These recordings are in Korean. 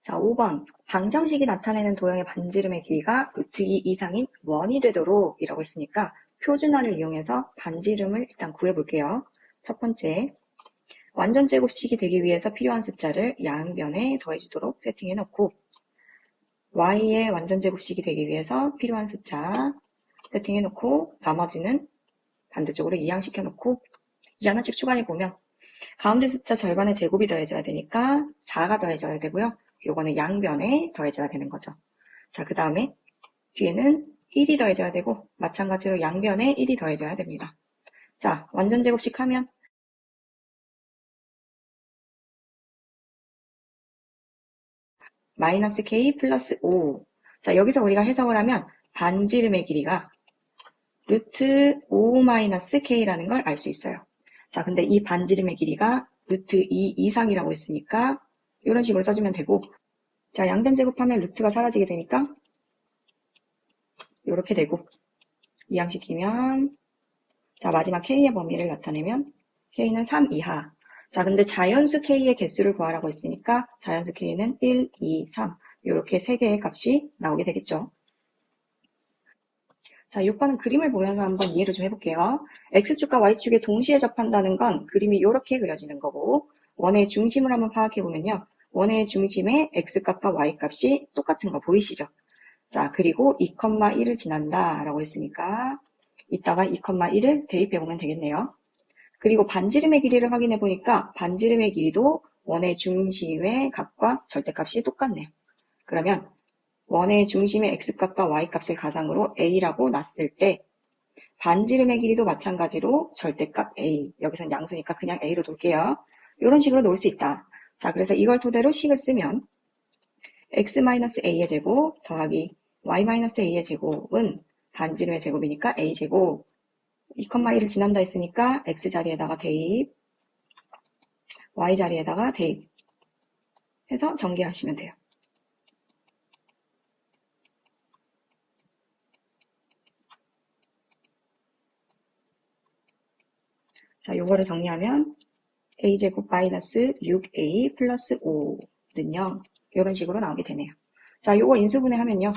자, 5번. 방정식이 나타내는 도형의 반지름의 길이가 루트 2 이상인 1이 되도록 이라고 했으니까 표준화를 이용해서 반지름을 일단 구해볼게요. 첫 번째, 완전 제곱식이 되기 위해서 필요한 숫자를 양변에 더해주도록 세팅해놓고 y의 완전 제곱식이 되기 위해서 필요한 숫자 세팅해놓고 나머지는 반대쪽으로 이항시켜놓고 이제 하나씩 추가해보면 가운데 숫자 절반의 제곱이 더해져야 되니까 4가 더해져야 되고요. 요거는 양변에 더해져야 되는 거죠. 자, 그 다음에 뒤에는 1이 더해져야 되고 마찬가지로 양변에 1이 더해져야 됩니다. 자, 완전 제곱식 하면 마이너스 k 플러스 5. 자, 여기서 우리가 해석을 하면 반지름의 길이가 루트 5 마이너스 k라는 걸 알 수 있어요. 자, 근데 이 반지름의 길이가 루트 2 이상이라고 했으니까 이런 식으로 써주면 되고, 자, 양변 제곱하면 루트가 사라지게 되니까 이렇게 되고, 이항시키면, 자, 마지막 k의 범위를 나타내면 k는 3 이하. 자, 근데 자연수 k의 개수를 구하라고 했으니까 자연수 k는 1, 2, 3 이렇게 3개의 값이 나오게 되겠죠. 자, 6번은 그림을 보면서 한번 이해를 좀 해볼게요. X축과 Y축에 동시에 접한다는 건 그림이 이렇게 그려지는 거고, 원의 중심을 한번 파악해보면요. 원의 중심의 X값과 Y값이 똑같은 거 보이시죠? 자, 그리고 2,1을 지난다 라고 했으니까 이따가 2,1을 대입해보면 되겠네요. 그리고 반지름의 길이를 확인해보니까 반지름의 길이도 원의 중심의 값과 절대값이 똑같네요. 그러면 원의 중심의 x값과 y값을 가상으로 a라고 놨을 때 반지름의 길이도 마찬가지로 절대값 a, 여기선 양수니까 그냥 a로 놓을게요. 이런 식으로 놓을 수 있다. 자, 그래서 이걸 토대로 식을 쓰면 x-a의 제곱 더하기 y-a의 제곱은 반지름의 제곱이니까 a제곱, 2,1을 지난다 했으니까 x 자리에다가 대입, y 자리에다가 대입 해서 전개하시면 돼요. 자, 요거를 정리하면 a제곱 마이너스 6a 플러스 5는요. 이런 식으로 나오게 되네요. 자, 요거 인수분해 하면요.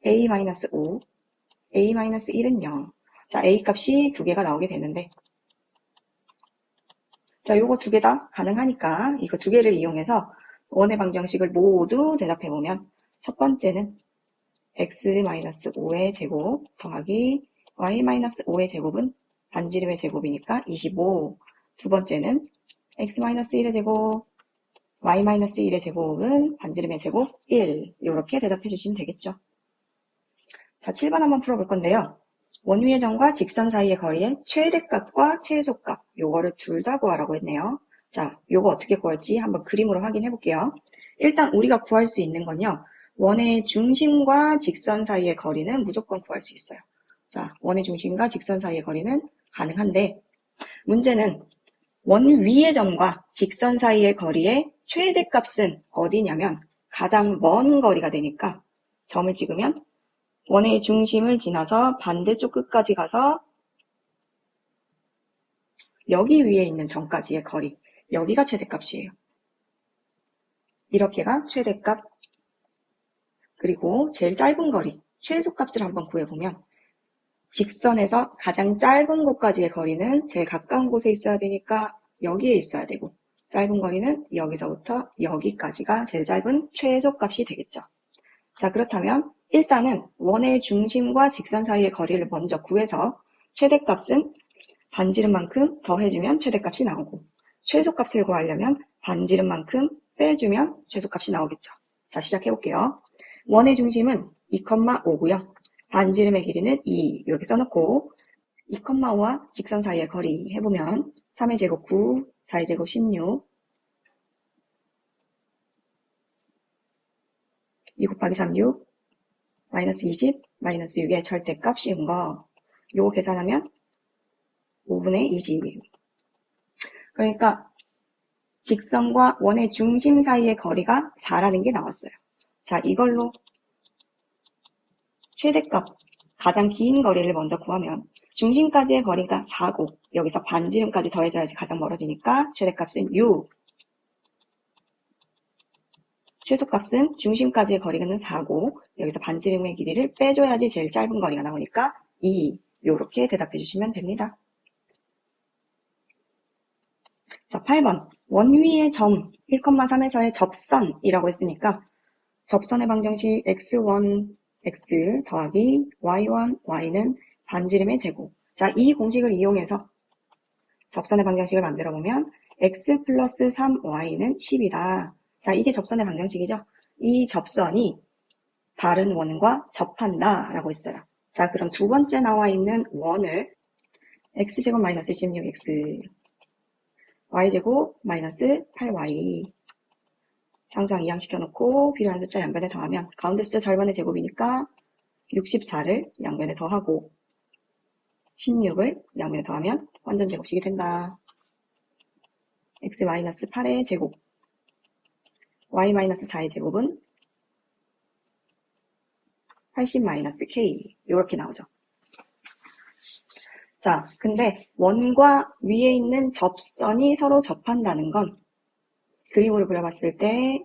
a 마이너스 5, a 마이너스 1은 0. 자, a 값이 두 개가 나오게 되는데, 자, 요거 두 개 다 가능하니까 이거 두 개를 이용해서 원의 방정식을 모두 대답해보면 첫 번째는 x-5의 제곱 더하기 y-5의 제곱은 반지름의 제곱이니까 25. 두 번째는 x-1의 제곱, y-1의 제곱은 반지름의 제곱 1. 이렇게 대답해 주시면 되겠죠. 자, 7번 한번 풀어볼 건데요. 원위의 점과 직선 사이의 거리의 최대값과 최소값, 요거를 둘 다 구하라고 했네요. 자, 요거 어떻게 구할지 한번 그림으로 확인해 볼게요. 일단 우리가 구할 수 있는 건요. 원의 중심과 직선 사이의 거리는 무조건 구할 수 있어요. 자, 원의 중심과 직선 사이의 거리는 가능한데, 문제는 원 위의 점과 직선 사이의 거리의 최대값은 어디냐면 가장 먼 거리가 되니까 점을 찍으면 원의 중심을 지나서 반대쪽 끝까지 가서 여기 위에 있는 점까지의 거리, 여기가 최대값이에요. 이렇게가 최대값. 그리고 제일 짧은 거리, 최소값을 한번 구해보면 직선에서 가장 짧은 곳까지의 거리는 제일 가까운 곳에 있어야 되니까 여기에 있어야 되고, 짧은 거리는 여기서부터 여기까지가 제일 짧은 최소값이 되겠죠. 자, 그렇다면 일단은 원의 중심과 직선 사이의 거리를 먼저 구해서 최대값은 반지름만큼 더해주면 최대값이 나오고, 최소값을 구하려면 반지름만큼 빼주면 최소값이 나오겠죠. 자, 시작해볼게요. 원의 중심은 2,5고요. 반지름의 길이는 2 이렇게 써놓고 2,5와 직선 사이의 거리 해보면 3의 제곱 9, 4의 제곱 16, 2 곱하기 3, 6, 마이너스 20, 마이너스 6의 절대값 씌운 거, 요거 계산하면 5분의 20. 그러니까 직선과 원의 중심 사이의 거리가 4라는 게 나왔어요. 자, 이걸로 최대값, 가장 긴 거리를 먼저 구하면 중심까지의 거리가 4고 여기서 반지름까지 더해져야지 가장 멀어지니까 최대값은 6. 최소값은 중심까지의 거리는 4고 여기서 반지름의 길이를 빼줘야지 제일 짧은 거리가 나오니까 2. 이렇게 대답해 주시면 됩니다. 자, 8번. 원 위의 점 1,3에서의 접선이라고 했으니까 접선의 방정식 x1, x 더하기 y1, y는 반지름의 제곱. 자, 이 공식을 이용해서 접선의 방정식을 만들어 보면 x 플러스 3y는 10이다. 자, 이게 접선의 방정식이죠. 이 접선이 다른 원과 접한다 라고 했어요. 자, 그럼 두 번째 나와 있는 원을 x제곱 마이너스 16x y제곱 마이너스 8y 항상 이항시켜 놓고 필요한 숫자 양변에 더하면 가운데 숫자 절반의 제곱이니까 64를 양변에 더하고 16을 양변에 더하면 완전 제곱식이 된다. x 마이너스 8의 제곱 y 마이너스 4의 제곱은 80 마이너스 k 이렇게 나오죠. 자, 근데 원과 위에 있는 접선이 서로 접한다는 건 그림으로 그려봤을 때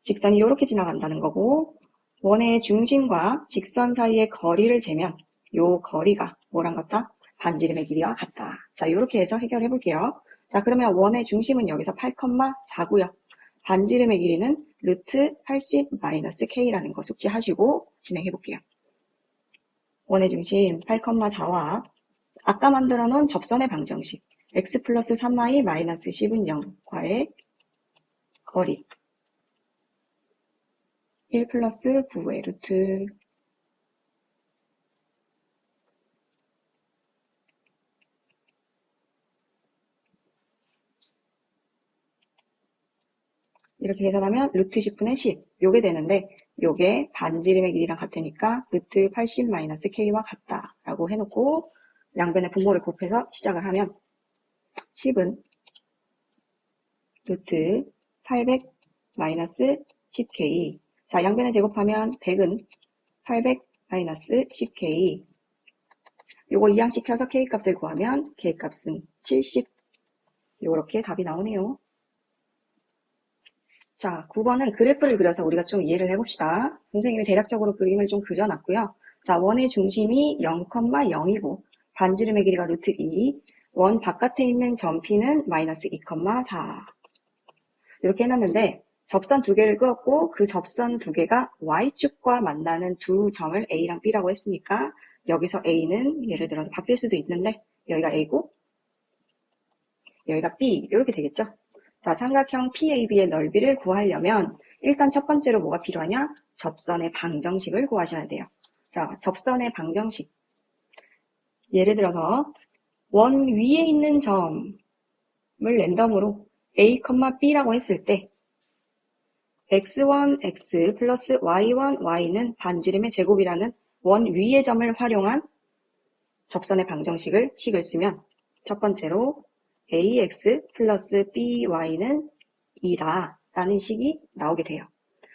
직선이 이렇게 지나간다는 거고 원의 중심과 직선 사이의 거리를 재면 이 거리가 뭐랑 같다? 반지름의 길이와 같다. 자, 이렇게 해서 해결해 볼게요. 자, 그러면 원의 중심은 여기서 8,4고요. 반지름의 길이는 루트 80-k라는 거 숙지하시고 진행해 볼게요. 원의 중심 8,4와 아까 만들어 놓은 접선의 방정식 x 플러스 3y 마이너스 10은 0과의 거리 1 플러스 9의 루트 이렇게 계산하면 루트 10분의 10 요게 되는데 요게 반지름의 길이랑 같으니까 루트 80-k와 같다 라고 해놓고 양변의 분모를 곱해서 시작을 하면 10은 루트 800-10k 자, 양변을 제곱하면 100은 800-10k 요거 이항시켜서 k값을 구하면 k값은 70 요렇게 답이 나오네요. 자, 9번은 그래프를 그려서 우리가 좀 이해를 해봅시다. 선생님이 대략적으로 그림을 좀 그려놨고요. 자, 원의 중심이 0,0이고 반지름의 길이가 루트 2, 원 바깥에 있는 점 P는 마이너스 2,4 이렇게 해놨는데 접선 두 개를 그었고 그 접선 두 개가 Y축과 만나는 두 점을 A랑 B라고 했으니까 여기서 A는 예를 들어서 바뀔 수도 있는데 여기가 A고 여기가 B 이렇게 되겠죠. 자, 삼각형 PAB의 넓이를 구하려면 일단 첫 번째로 뭐가 필요하냐? 접선의 방정식을 구하셔야 돼요. 자, 접선의 방정식. 예를 들어서 원 위에 있는 점을 랜덤으로 A, B라고 했을 때 x1, x 플러스 y1, y는 반지름의 제곱이라는 원 위의 점을 활용한 접선의 방정식을 식을 쓰면 첫 번째로 ax 플러스 by는 2다 라는 식이 나오게 돼요.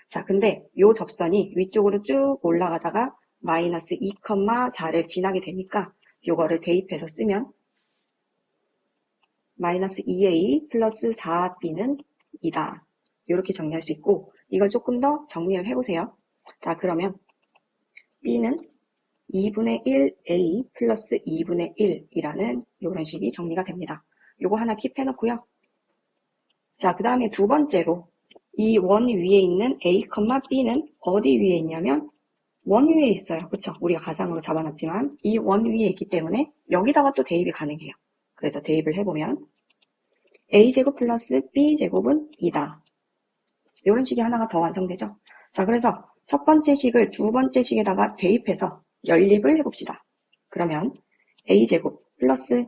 자, 근데 이 접선이 위쪽으로 쭉 올라가다가 마이너스 2,4를 지나게 되니까 이거를 대입해서 쓰면 마이너스 2a 플러스 4b는 2다. 이렇게 정리할 수 있고 이걸 조금 더 정리를 해보세요. 자, 그러면 b는 2분의 1a 플러스 2분의 1이라는 이런 식이 정리가 됩니다. 요거 하나 킵해놓고요. 자, 그 다음에 두 번째로 이 원 위에 있는 a, b는 어디 위에 있냐면 원 위에 있어요. 그쵸? 우리가 가상으로 잡아놨지만 이 원 위에 있기 때문에 여기다가 또 대입이 가능해요. 그래서 대입을 해보면 a제곱 플러스 b제곱은 2다. 이런 식이 하나가 더 완성되죠. 자, 그래서 첫 번째 식을 두 번째 식에다가 대입해서 연립을 해봅시다. 그러면 a제곱 플러스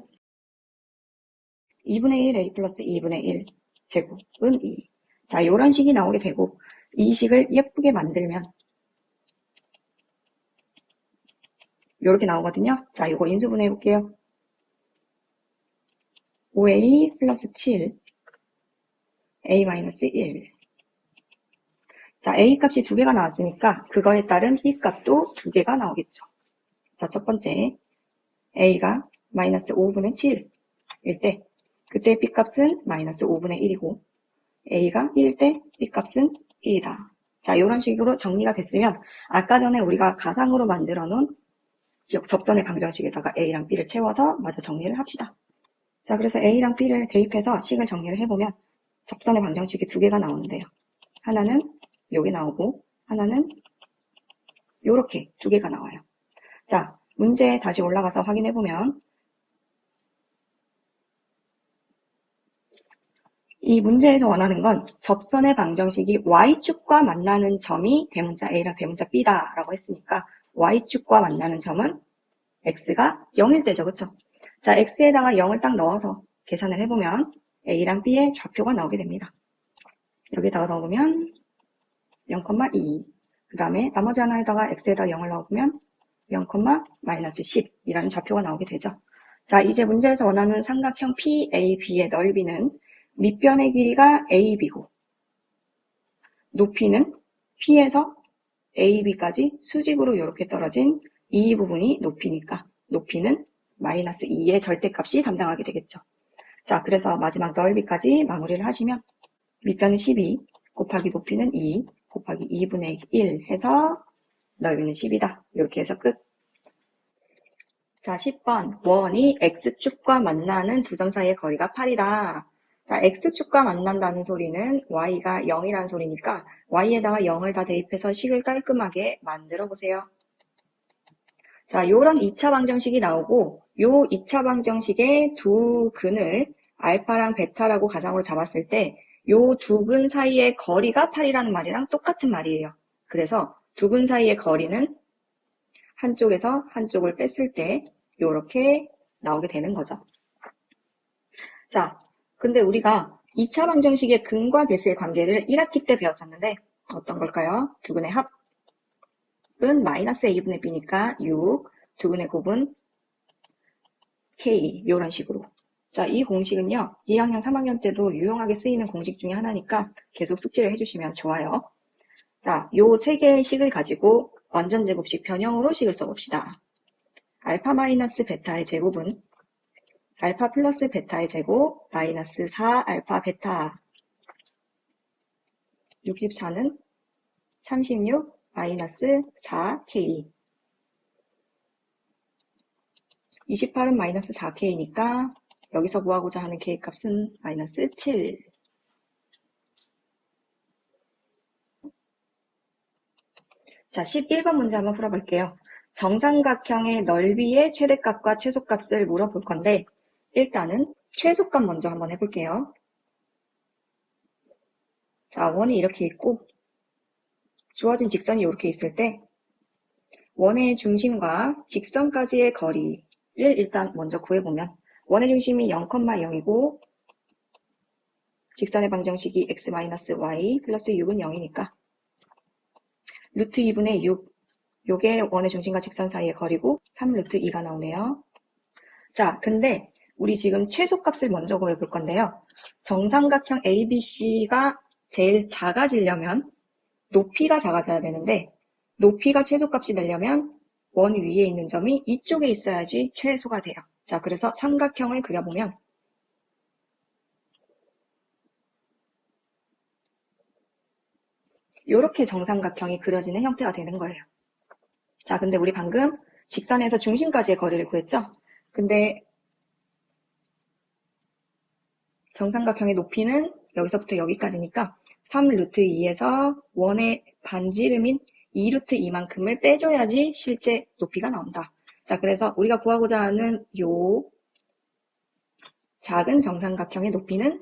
2분의 1 a 플러스 2분의 1 제곱은 2. 자, 이런 식이 나오게 되고 이 식을 예쁘게 만들면 이렇게 나오거든요. 자, 이거 인수분해 해볼게요. 5a 플러스 7 a 마이너스 1 자, a 값이 두 개가 나왔으니까 그거에 따른 b 값도 두 개가 나오겠죠. 자, 첫 번째 a가 마이너스 5분의 7일 때 그때 b 값은 마이너스 5분의 1이고 A가 1대 B값은 1이다. 자, 이런 식으로 정리가 됐으면 아까 전에 우리가 가상으로 만들어 놓은 접선의 방정식에다가 A랑 B를 채워서 마저 정리를 합시다. 자, 그래서 A랑 B를 대입해서 식을 정리를 해보면 접선의 방정식이 두 개가 나오는데요. 하나는 요게 나오고 하나는 요렇게 두 개가 나와요. 자, 문제에 다시 올라가서 확인해보면 이 문제에서 원하는 건 접선의 방정식이 Y축과 만나는 점이 대문자 A랑 대문자 B다 라고 했으니까 Y축과 만나는 점은 X가 0일 때죠. 그쵸? 자, X에다가 0을 딱 넣어서 계산을 해보면 A랑 B의 좌표가 나오게 됩니다. 여기다가 넣어보면 0,2. 그 다음에 나머지 하나에다가 X에다 0을 넣어보면 0,-10이라는 좌표가 나오게 되죠. 자, 이제 문제에서 원하는 삼각형 PAB의 넓이는 밑변의 길이가 AB고 높이는 P에서 AB까지 수직으로 이렇게 떨어진 이 부분이 높이니까 높이는 -2의 절대값이 담당하게 되겠죠. 자, 그래서 마지막 넓이까지 마무리를 하시면 밑변은 12 곱하기 높이는 2 곱하기 2분의 1 해서 넓이는 10이다. 이렇게 해서 끝. 자, 10번. 원이 X축과 만나는 두 점 사이의 거리가 8이다. 자, X축과 만난다는 소리는 Y가 0이라는 소리니까 Y에다가 0을 다 대입해서 식을 깔끔하게 만들어 보세요. 자, 요런 2차 방정식이 나오고 요 2차 방정식의 두 근을 알파랑 베타라고 가상으로 잡았을 때 요 두 근 사이의 거리가 8이라는 말이랑 똑같은 말이에요. 그래서 두 근 사이의 거리는 한쪽에서 한쪽을 뺐을 때 요렇게 나오게 되는 거죠. 자, 근데 우리가 2차 방정식의 근과 개수의 관계를 1학기 때 배웠었는데 어떤 걸까요? 두 근의 합은 -a분의 b니까 6, 두 근의 곱은 k, 이런 식으로. 자, 이 공식은요, 2학년, 3학년 때도 유용하게 쓰이는 공식 중에 하나니까 계속 숙지를 해주시면 좋아요. 자, 요 세 개의 식을 가지고 완전 제곱식 변형으로 식을 써봅시다. 알파 마이너스 베타의 제곱은 알파 플러스 베타의 제곱 마이너스 4 알파 베타 64는 36 마이너스 4k 28은 마이너스 4k니까 여기서 구하고자 하는 k값은 마이너스 7. 자, 11번 문제 한번 풀어볼게요. 정삼각형의 넓이의 최대값과 최소값을 물어볼 건데 일단은 최소값 먼저 한번 해볼게요. 자, 원이 이렇게 있고 주어진 직선이 이렇게 있을 때 원의 중심과 직선까지의 거리를 일단 먼저 구해보면 원의 중심이 0,0이고 직선의 방정식이 x-y 플러스 6은 0이니까 루트 2분의 6 요게 원의 중심과 직선 사이의 거리고 3 루트 2가 나오네요. 자, 근데 우리 지금 최소값을 먼저 구해볼 건데요. 정삼각형 ABC가 제일 작아지려면 높이가 작아져야 되는데 높이가 최소값이 되려면 원 위에 있는 점이 이쪽에 있어야지 최소가 돼요. 자, 그래서 삼각형을 그려보면 이렇게 정삼각형이 그려지는 형태가 되는 거예요. 자, 근데 우리 방금 직선에서 중심까지의 거리를 구했죠? 근데 정삼각형의 높이는 여기서부터 여기까지니까 3 루트 2에서 원의 반지름인 2 루트 2만큼을 빼줘야지 실제 높이가 나온다. 자, 그래서 우리가 구하고자 하는 요 작은 정삼각형의 높이는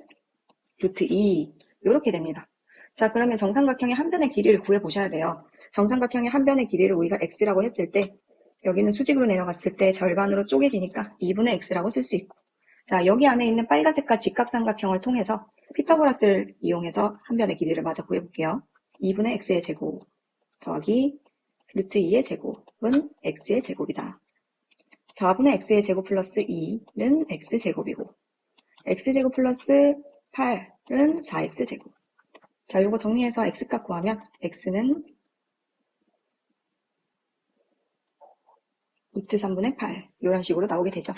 루트 2 이렇게 됩니다. 자, 그러면 정삼각형의 한 변의 길이를 구해보셔야 돼요. 정삼각형의 한 변의 길이를 우리가 x라고 했을 때 여기는 수직으로 내려갔을 때 절반으로 쪼개지니까 2분의 x라고 쓸 수 있고 자, 여기 안에 있는 빨간 색깔 직각삼각형을 통해서 피타고라스를 이용해서 한 변의 길이를 마저 구해볼게요. 2분의 x의 제곱 더하기 루트 2의 제곱은 x의 제곱이다. 4분의 x의 제곱 플러스 2는 x제곱이고 x제곱 플러스 8은 4x제곱. 자, 요거 정리해서 x값 구하면 x는 루트 3분의 8 이런 식으로 나오게 되죠.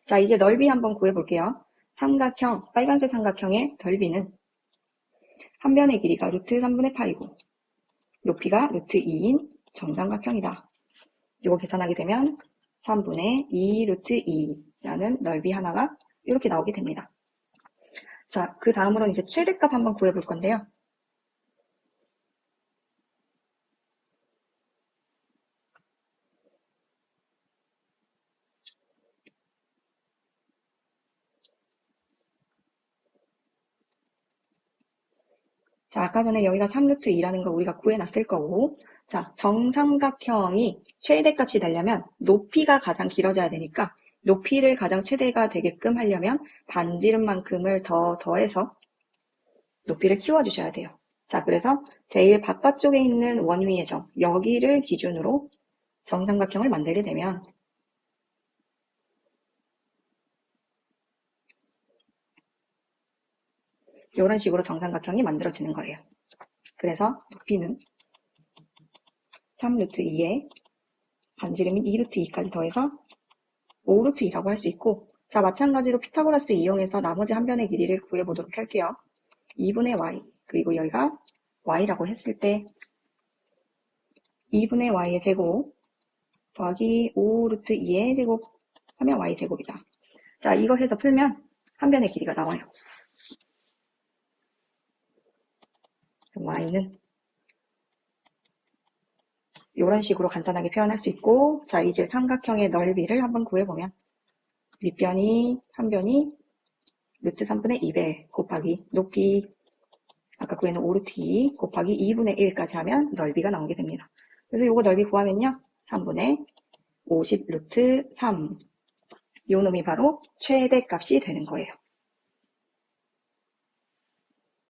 자, 이제 넓이 한번 구해볼게요. 삼각형, 빨간색 삼각형의 넓이는 한 변의 길이가 루트 3분의 8이고 높이가 루트 2인 정삼각형이다. 이거 계산하게 되면 3분의 2 루트 2라는 넓이 하나가 이렇게 나오게 됩니다. 자, 그 다음으로는 이제 최대값 한번 구해볼 건데요. 자, 아까 전에 여기가 3루트 2라는 거 우리가 구해놨을 거고, 자, 정삼각형이 최대값이 되려면 높이가 가장 길어져야 되니까 높이를 가장 최대가 되게끔 하려면 반지름만큼을 더 더해서 높이를 키워주셔야 돼요. 자, 그래서 제일 바깥쪽에 있는 원 위의 점, 여기를 기준으로 정삼각형을 만들게 되면 이런 식으로 정삼각형이 만들어지는 거예요. 그래서 높이는 3루트 2에 반지름인 2루트 2까지 더해서 5루트 2라고 할 수 있고, 자, 마찬가지로 피타고라스 이용해서 나머지 한 변의 길이를 구해보도록 할게요. 2분의 y, 그리고 여기가 y라고 했을 때 2분의 y의 제곱 더하기 5루트 2의 제곱 하면 y 제곱이다. 자, 이거 해서 풀면 한 변의 길이가 나와요. y는 이런 식으로 간단하게 표현할 수 있고, 자, 이제 삼각형의 넓이를 한번 구해보면 밑변이 한 변이 루트 3분의 2배 곱하기 높이 아까 구해놓은 5루트 2 곱하기 2분의 1까지 하면 넓이가 나오게 됩니다. 그래서 이거 넓이 구하면요. 3분의 50 루트 3 요 놈이 바로 최대값이 되는 거예요.